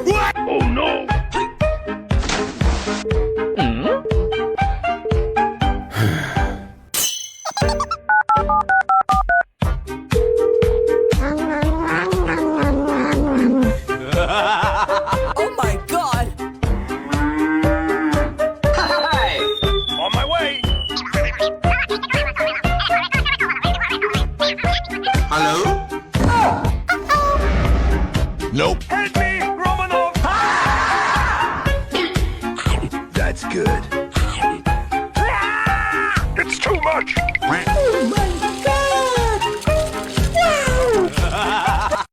What? Oh no! Oh my god! Hi! On my way! Hello? Nope. Help me, Romanov! That's good. It's too much! Oh my